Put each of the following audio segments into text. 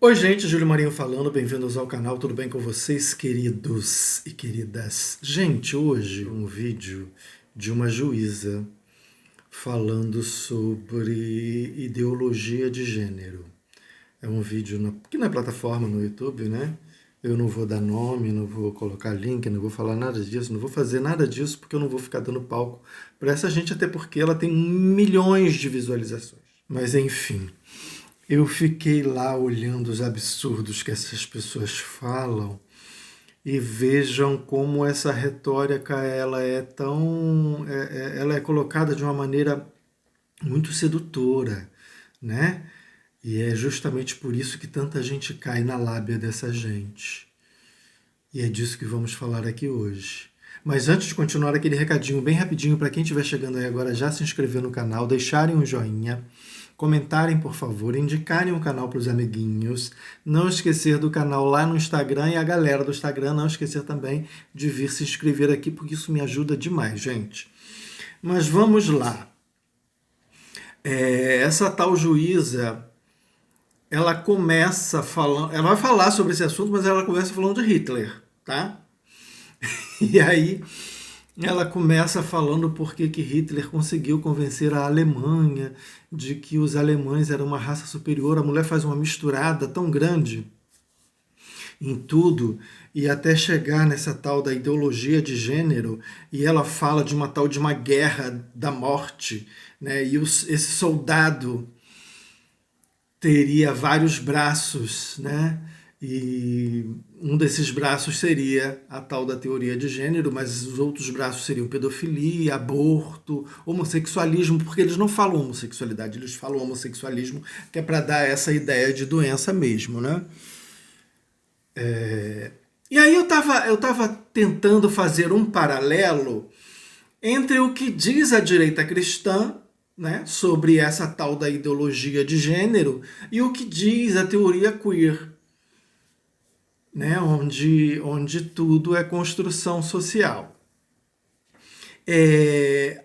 Oi, gente, Júlio Marinho falando, bem-vindos ao canal, tudo bem com vocês, queridos e queridas? Gente, hoje um vídeo de uma juíza falando sobre ideologia de gênero. É um vídeo aqui na plataforma, no YouTube, né? Eu não vou dar nome, não vou colocar link, não vou falar nada disso, não vou fazer nada disso porque eu não vou ficar dando palco para essa gente, até porque ela tem milhões de visualizações. Mas enfim, eu fiquei lá olhando os absurdos que essas pessoas falam e vejam como essa retórica ela é tão, ela é colocada de uma maneira muito sedutora, né? E é justamente por isso que tanta gente cai na lábia dessa gente. E é disso que vamos falar aqui hoje. Mas antes de continuar, aquele recadinho bem rapidinho para quem estiver chegando aí agora, já se inscrever no canal, deixarem um joinha, comentarem, por favor, indicarem o canal para os amiguinhos, não esquecer do canal lá no Instagram e a galera do Instagram não esquecer também de vir se inscrever aqui, porque isso me ajuda demais, gente. Mas vamos lá. Essa tal juíza, ela começa falando, ela vai falar sobre esse assunto, mas ela começa falando de Hitler, tá? E aí ela começa falando por que Hitler conseguiu convencer a Alemanha de que os alemães eram uma raça superior. A mulher faz uma misturada tão grande em tudo, e até chegar nessa tal da ideologia de gênero, e ela fala de uma guerra da morte, né? E esse soldado teria vários braços, né? E um desses braços seria a tal da teoria de gênero, mas os outros braços seriam pedofilia, aborto, homossexualismo, porque eles não falam homossexualidade, eles falam homossexualismo, que é para dar essa ideia de doença mesmo, né? E aí eu tava tentando fazer um paralelo entre o que diz a direita cristã, né, sobre essa tal da ideologia de gênero, e o que diz a teoria queer, né, onde tudo é construção social.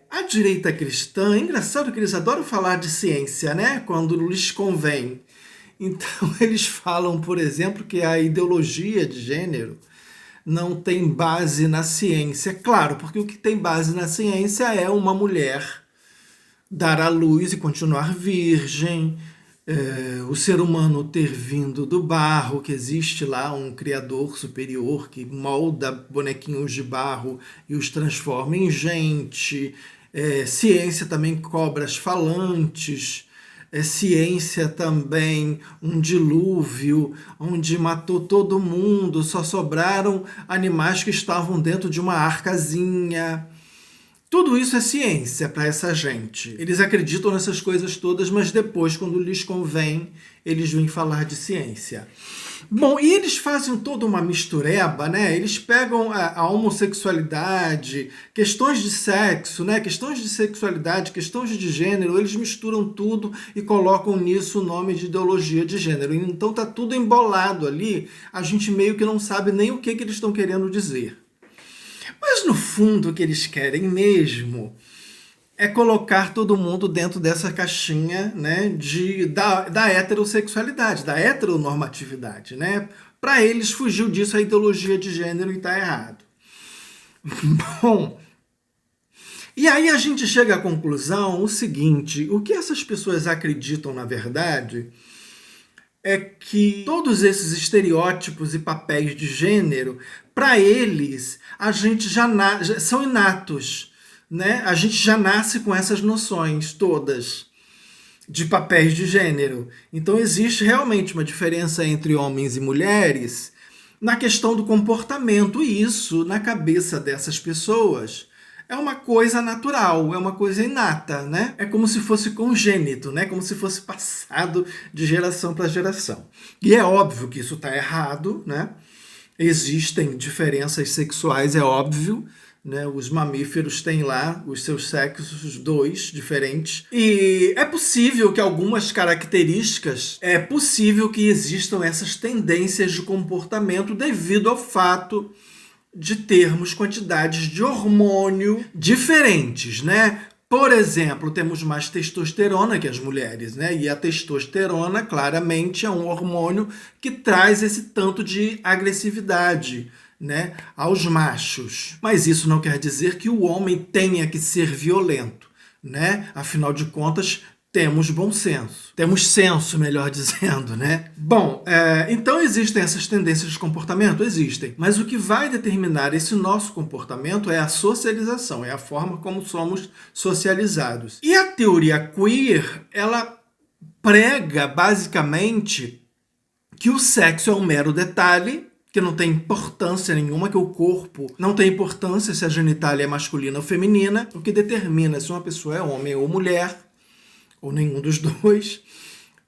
A direita cristã, é engraçado que eles adoram falar de ciência, né, quando lhes convém. Então eles falam, por exemplo, que a ideologia de gênero não tem base na ciência. Claro, porque o que tem base na ciência é uma mulher dar à luz e continuar virgem, o ser humano ter vindo do barro, que existe lá um criador superior que molda bonequinhos de barro e os transforma em gente, ciência também cobras falantes, ciência também um dilúvio onde matou todo mundo, só sobraram animais que estavam dentro de uma arcazinha. Tudo isso é ciência para essa gente. Eles acreditam nessas coisas todas, mas depois, quando lhes convém, eles vêm falar de ciência. Bom, e eles fazem toda uma mistureba, né? Eles pegam a homossexualidade, questões de sexo, né? Questões de sexualidade, questões de gênero, eles misturam tudo e colocam nisso o nome de ideologia de gênero. Então tá tudo embolado ali, a gente meio que não sabe nem o que eles estão querendo dizer. Mas no fundo o que eles querem mesmo é colocar todo mundo dentro dessa caixinha, né, da heterossexualidade, da heteronormatividade, né? Para eles fugiu disso a ideologia de gênero e está errado. Bom, e aí a gente chega à conclusão o seguinte: o que essas pessoas acreditam na verdade é que todos esses estereótipos e papéis de gênero, para eles, a gente já são inatos, né? A gente já nasce com essas noções todas de papéis de gênero. Então existe realmente uma diferença entre homens e mulheres na questão do comportamento, e isso, na cabeça dessas pessoas, é uma coisa natural, é uma coisa inata, né? É como se fosse congênito, né? Como se fosse passado de geração para geração. E é óbvio que isso está errado, né? Existem diferenças sexuais, é óbvio, né? Os mamíferos têm lá os seus sexos, dois diferentes. E é possível que algumas características, é possível que existam essas tendências de comportamento devido ao fato de termos quantidades de hormônio diferentes, né? Por exemplo, temos mais testosterona que as mulheres, né? E a testosterona, claramente, é um hormônio que traz esse tanto de agressividade, né, aos machos. Mas isso não quer dizer que o homem tenha que ser violento, né? Afinal de contas, temos bom senso. Temos senso, melhor dizendo, né? Bom, então existem essas tendências de comportamento? Existem. Mas o que vai determinar esse nosso comportamento é a socialização, é a forma como somos socializados. E a teoria queer, ela prega, basicamente, que o sexo é um mero detalhe, que não tem importância nenhuma, que o corpo não tem importância se a genitália é masculina ou feminina. O que determina se uma pessoa é homem ou mulher, ou nenhum dos dois,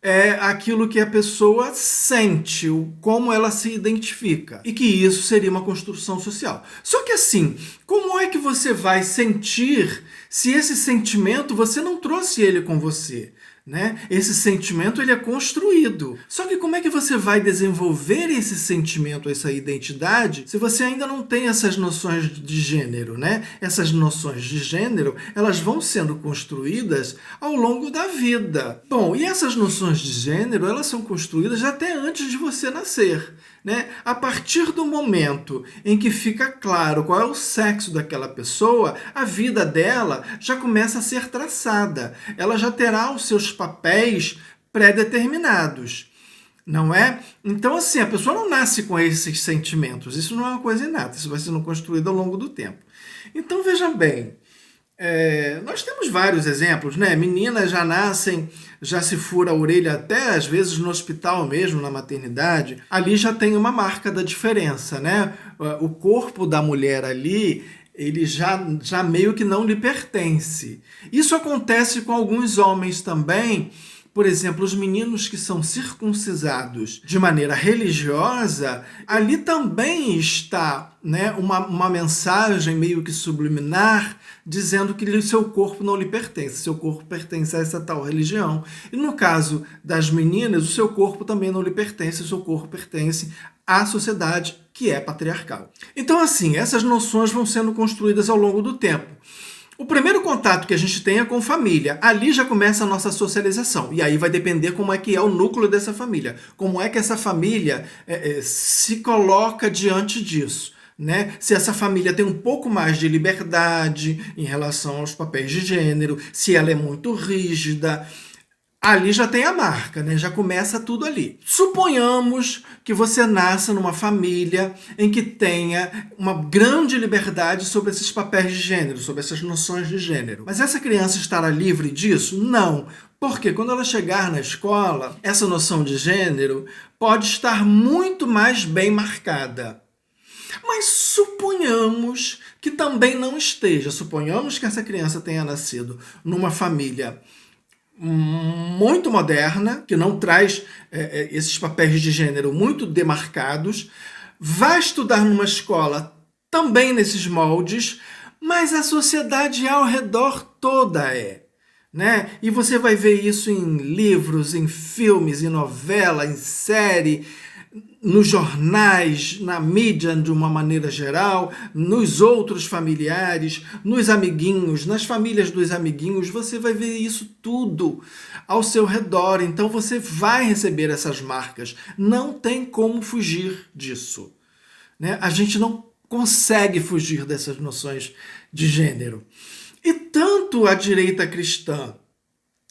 é aquilo que a pessoa sente, como ela se identifica. E que isso seria uma construção social. Só que assim, como é que você vai sentir se esse sentimento você não trouxe ele com você? Né? Esse sentimento ele é construído. Só que como é que você vai desenvolver esse sentimento, essa identidade, se você ainda não tem essas noções de gênero, né? Essas noções de gênero, elas vão sendo construídas ao longo da vida. Bom, e essas noções de gênero, elas são construídas até antes de você nascer. Né? A partir do momento em que fica claro qual é o sexo daquela pessoa, a vida dela já começa a ser traçada. Ela já terá os seus papéis pré-determinados, não é? Então, assim, a pessoa não nasce com esses sentimentos. Isso não é uma coisa inata, isso vai sendo construído ao longo do tempo. Então, veja bem, nós temos vários exemplos, né? Meninas já nascem, já se fura a orelha até às vezes no hospital mesmo, na maternidade. Ali já tem uma marca da diferença, né? O corpo da mulher ali, ele já meio que não lhe pertence. Isso acontece com alguns homens também. Por exemplo, os meninos que são circuncisados de maneira religiosa, ali também está, né, uma mensagem meio que subliminar dizendo que o seu corpo não lhe pertence, seu corpo pertence a essa tal religião. E no caso das meninas, o seu corpo também não lhe pertence, o seu corpo pertence à sociedade que é patriarcal. Então, assim, essas noções vão sendo construídas ao longo do tempo. O primeiro contato que a gente tem é com família. Ali já começa a nossa socialização. E aí vai depender como é que é o núcleo dessa família. Como é que essa família se coloca diante disso. Né? Se essa família tem um pouco mais de liberdade em relação aos papéis de gênero, se ela é muito rígida, ali já tem a marca, né? Já começa tudo ali. Suponhamos que você nasça numa família em que tenha uma grande liberdade sobre esses papéis de gênero, sobre essas noções de gênero. Mas essa criança estará livre disso? Não. Porque quando ela chegar na escola, essa noção de gênero pode estar muito mais bem marcada. Mas suponhamos que também não esteja. Suponhamos que essa criança tenha nascido numa família muito moderna, que não traz esses papéis de gênero muito demarcados, vai estudar numa escola também nesses moldes, mas a sociedade ao redor toda né? E você vai ver isso em livros, em filmes, em novela, em série, nos jornais, na mídia de uma maneira geral, nos outros familiares, nos amiguinhos, nas famílias dos amiguinhos, você vai ver isso tudo ao seu redor. Então você vai receber essas marcas. Não tem como fugir disso. Né? A gente não consegue fugir dessas noções de gênero. E tanto a direita cristã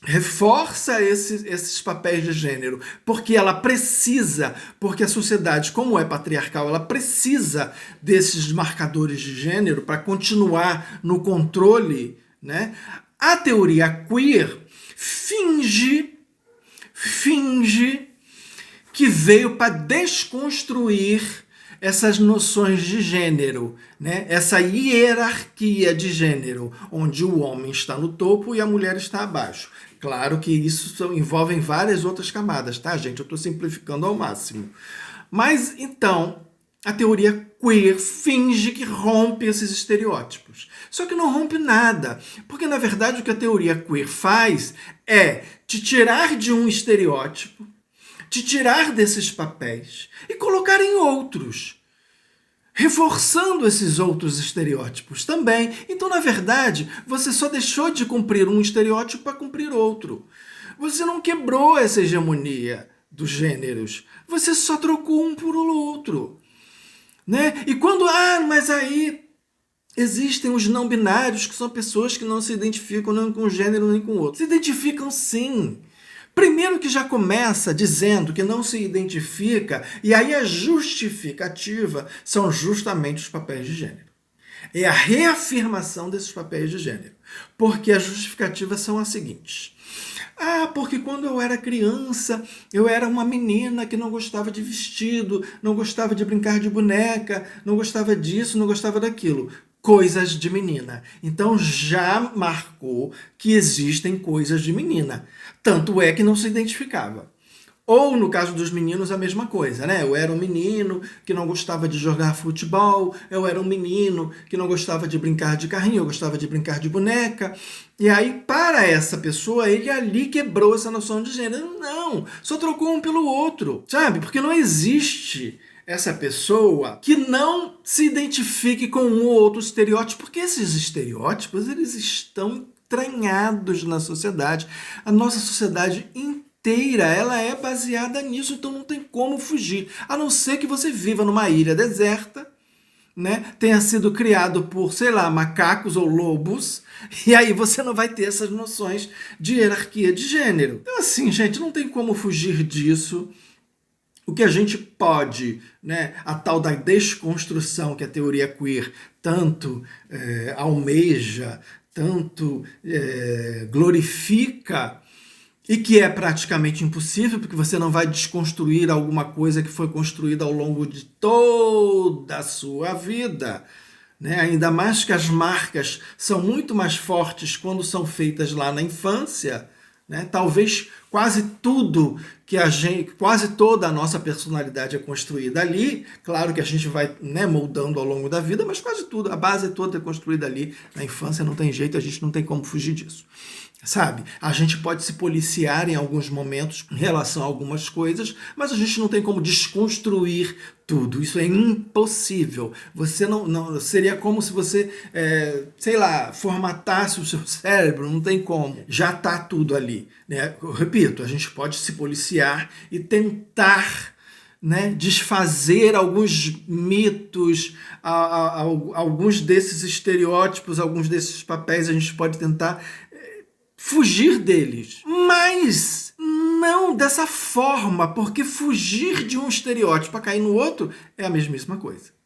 reforça esses papéis de gênero, porque ela precisa, porque a sociedade, como é patriarcal, ela precisa desses marcadores de gênero para continuar no controle, né? A teoria queer finge que veio para desconstruir essas noções de gênero, né? Essa hierarquia de gênero, onde o homem está no topo e a mulher está abaixo. Claro que isso envolve várias outras camadas, tá, gente? Eu estou simplificando ao máximo. Mas, então, a teoria queer finge que rompe esses estereótipos. Só que não rompe nada, porque, na verdade, o que a teoria queer faz é te tirar de um estereótipo, te tirar desses papéis e colocar em outros. reforçando esses outros estereótipos também. Então, na verdade, você só deixou de cumprir um estereótipo para cumprir outro. Você não quebrou essa hegemonia dos gêneros, você só trocou um por outro, né? E quando, mas aí existem os não binários, que são pessoas que não se identificam nem com um gênero nem com o outro. Se identificam sim. Primeiro que já começa dizendo que não se identifica, e aí a justificativa são justamente os papéis de gênero. É a reafirmação desses papéis de gênero. Porque as justificativas são as seguintes. Porque quando eu era criança, eu era uma menina que não gostava de vestido, não gostava de brincar de boneca, não gostava disso, não gostava daquilo. Coisas de menina. Então já marcou que existem coisas de menina. Tanto é que não se identificava. Ou, no caso dos meninos, a mesma coisa, né? Eu era um menino que não gostava de jogar futebol, eu era um menino que não gostava de brincar de carrinho, eu gostava de brincar de boneca. E aí, para essa pessoa, ele ali quebrou essa noção de gênero. Não, só trocou um pelo outro, sabe? Porque não existe essa pessoa que não se identifique com um ou outro estereótipo, porque esses estereótipos, eles estão entranhados na sociedade. A nossa sociedade inteira, ela é baseada nisso, então não tem como fugir, a não ser que você viva numa ilha deserta, né? Tenha sido criado por, sei lá, macacos ou lobos, e aí você não vai ter essas noções de hierarquia de gênero. Então assim, gente, não tem como fugir disso. O que a gente pode, né, a tal da desconstrução que a teoria queer tanto almeja, tanto glorifica, e que é praticamente impossível, porque você não vai desconstruir alguma coisa que foi construída ao longo de toda a sua vida, né? Ainda mais que as marcas são muito mais fortes quando são feitas lá na infância, né? Talvez quase tudo quase toda a nossa personalidade é construída ali. Claro que a gente vai, né, moldando ao longo da vida, mas quase tudo, a base toda é construída ali na infância, não tem jeito, a gente não tem como fugir disso. Sabe? A gente pode se policiar em alguns momentos em relação a algumas coisas, mas a gente não tem como desconstruir tudo. Isso é impossível. Você não seria como se você, sei lá, formatasse o seu cérebro, não tem como. Já está tudo ali, né? Eu repito, a gente pode se policiar e tentar, né, desfazer alguns mitos, alguns desses estereótipos, alguns desses papéis, a gente pode tentar fugir deles, mas não dessa forma, porque fugir de um estereótipo para cair no outro é a mesmíssima coisa.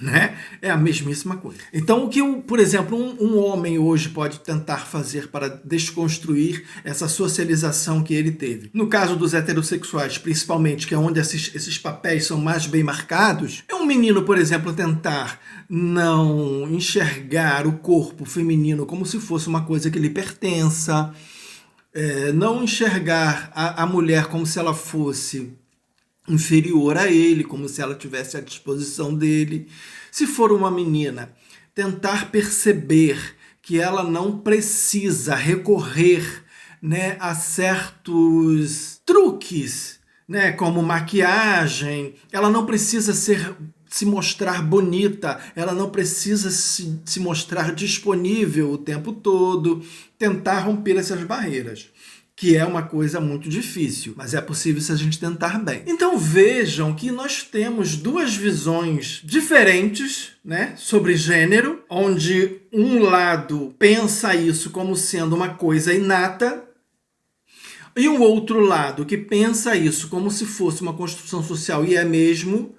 Né? É a mesmíssima coisa. Então, o que, por exemplo, um homem hoje pode tentar fazer para desconstruir essa socialização que ele teve? No caso dos heterossexuais, principalmente, que é onde esses papéis são mais bem marcados, é um menino, por exemplo, tentar não enxergar o corpo feminino como se fosse uma coisa que lhe pertença, não enxergar a mulher como se ela fosse inferior a ele, como se ela tivesse à disposição dele. Se for uma menina, tentar perceber que ela não precisa recorrer, né, a certos truques, né, como maquiagem, ela não precisa se mostrar bonita, ela não precisa se mostrar disponível o tempo todo, tentar romper essas barreiras, que é uma coisa muito difícil, mas é possível se a gente tentar bem. Então vejam que nós temos duas visões diferentes, né, sobre gênero, onde um lado pensa isso como sendo uma coisa inata, e um outro lado que pensa isso como se fosse uma construção social, e é mesmo,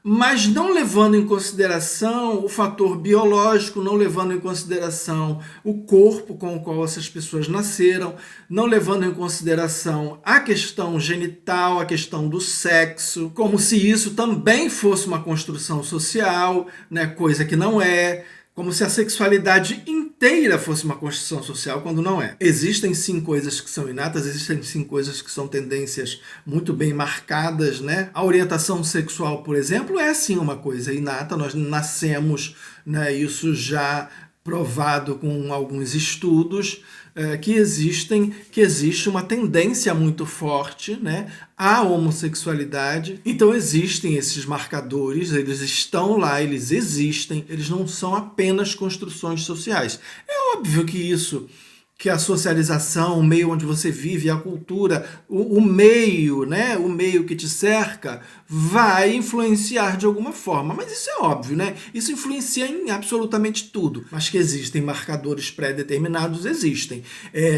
mas não levando em consideração o fator biológico, não levando em consideração o corpo com o qual essas pessoas nasceram, não levando em consideração a questão genital, a questão do sexo, como se isso também fosse uma construção social, né, coisa que não é, como se a sexualidade inteira fosse uma construção social, quando não é. Existem sim coisas que são inatas, existem sim coisas que são tendências muito bem marcadas, né? A orientação sexual, por exemplo, é sim uma coisa inata, nós nascemos, né, isso já provado com alguns estudos que existe uma tendência muito forte, né, à homossexualidade. Então existem esses marcadores, eles estão lá, eles existem, eles não são apenas construções sociais. É óbvio que a socialização, o meio onde você vive, a cultura, o meio, né, o meio que te cerca, vai influenciar de alguma forma. Mas isso é óbvio, né? Isso influencia em absolutamente tudo. Mas que existem marcadores pré-determinados, existem.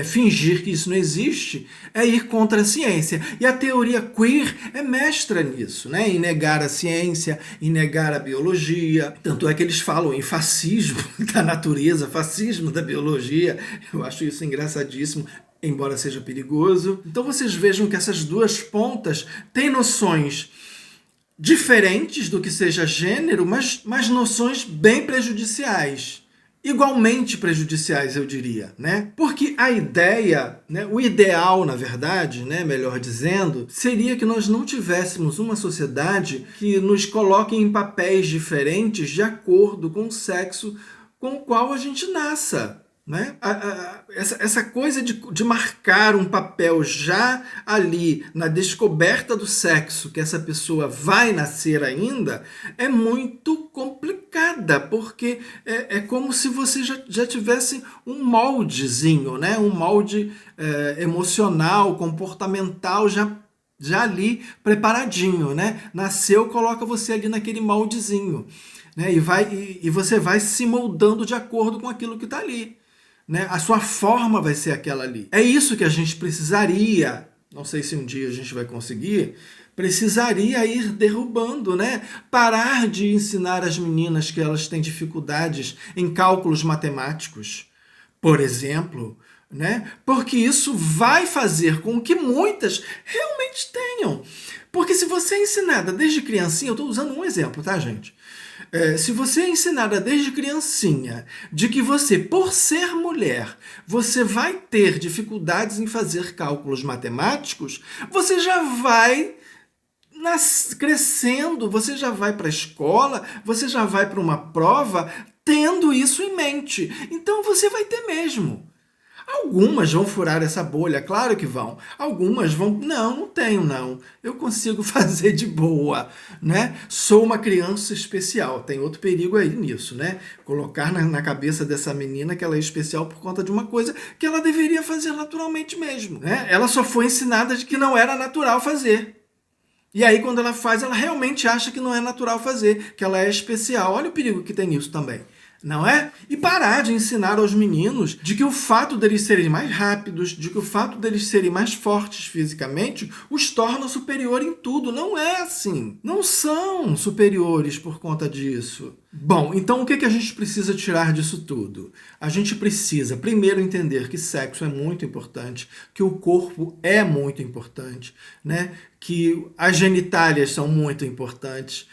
Fingir que isso não existe é ir contra a ciência. E a teoria queer é mestra nisso, né? Em negar a ciência, em negar a biologia. Tanto é que eles falam em fascismo da natureza, fascismo da biologia. Eu acho isso engraçadíssimo, embora seja perigoso. Então vocês vejam que essas duas pontas têm noções diferentes do que seja gênero, mas noções bem prejudiciais. Igualmente prejudiciais, eu diria, né? Porque a ideia, né, o ideal, na verdade, né, melhor dizendo, seria que nós não tivéssemos uma sociedade que nos coloque em papéis diferentes de acordo com o sexo com o qual a gente nasça. Né? Essa coisa de marcar um papel já ali na descoberta do sexo que essa pessoa vai nascer ainda é muito complicada, porque é como se você já tivesse um moldezinho, né? Um molde emocional, comportamental já ali preparadinho, né? Nasceu, coloca você ali naquele moldezinho, né? E você vai se moldando de acordo com aquilo que está ali. Né? A sua forma vai ser aquela ali. É isso que a gente precisaria, não sei se um dia a gente vai conseguir, precisaria ir derrubando, né? Parar de ensinar as meninas que elas têm dificuldades em cálculos matemáticos, por exemplo, né? Porque isso vai fazer com que muitas realmente tenham. Porque se você é ensinada desde criancinha, eu estou usando um exemplo, tá, gente? Se você é ensinada desde criancinha de que você, por ser mulher, você vai ter dificuldades em fazer cálculos matemáticos, você já vai crescendo, você já vai para a escola, você já vai para uma prova tendo isso em mente. Então você vai ter mesmo. Algumas vão furar essa bolha, claro que vão. Algumas vão, não tenho não. Eu consigo fazer de boa, né? Sou uma criança especial. Tem outro perigo aí nisso, né? Colocar na cabeça dessa menina que ela é especial por conta de uma coisa que ela deveria fazer naturalmente mesmo, né? Ela só foi ensinada de que não era natural fazer. E aí quando ela faz, ela realmente acha que não é natural fazer, que ela é especial. Olha o perigo que tem nisso também. Não é? E parar de ensinar aos meninos de que o fato deles serem mais rápidos, de que o fato deles serem mais fortes fisicamente, os torna superior em tudo. Não é assim. Não são superiores por conta disso. Bom, então o que a gente precisa tirar disso tudo? A gente precisa, primeiro, entender que sexo é muito importante, que o corpo é muito importante, né? Que as genitálias são muito importantes,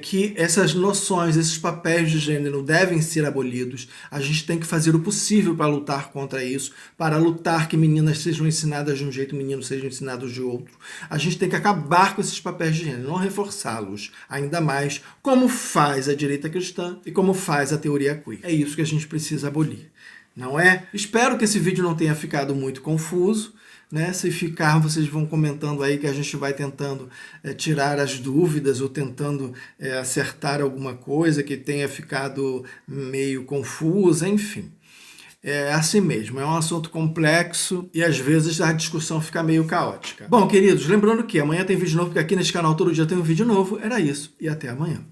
que essas noções, esses papéis de gênero devem ser abolidos. A gente tem que fazer o possível para lutar contra isso, para lutar que meninas sejam ensinadas de um jeito, meninos sejam ensinados de outro. A gente tem que acabar com esses papéis de gênero, não reforçá-los ainda mais, como faz a direita cristã e como faz a teoria queer. É isso que a gente precisa abolir, não é? Espero que esse vídeo não tenha ficado muito confuso, né? Se ficar, vocês vão comentando aí que a gente vai tentando tirar as dúvidas ou tentando acertar alguma coisa que tenha ficado meio confusa, enfim. É assim mesmo, é um assunto complexo e às vezes a discussão fica meio caótica. Bom, queridos, lembrando que amanhã tem vídeo novo, porque aqui nesse canal todo dia tem um vídeo novo. Era isso e até amanhã.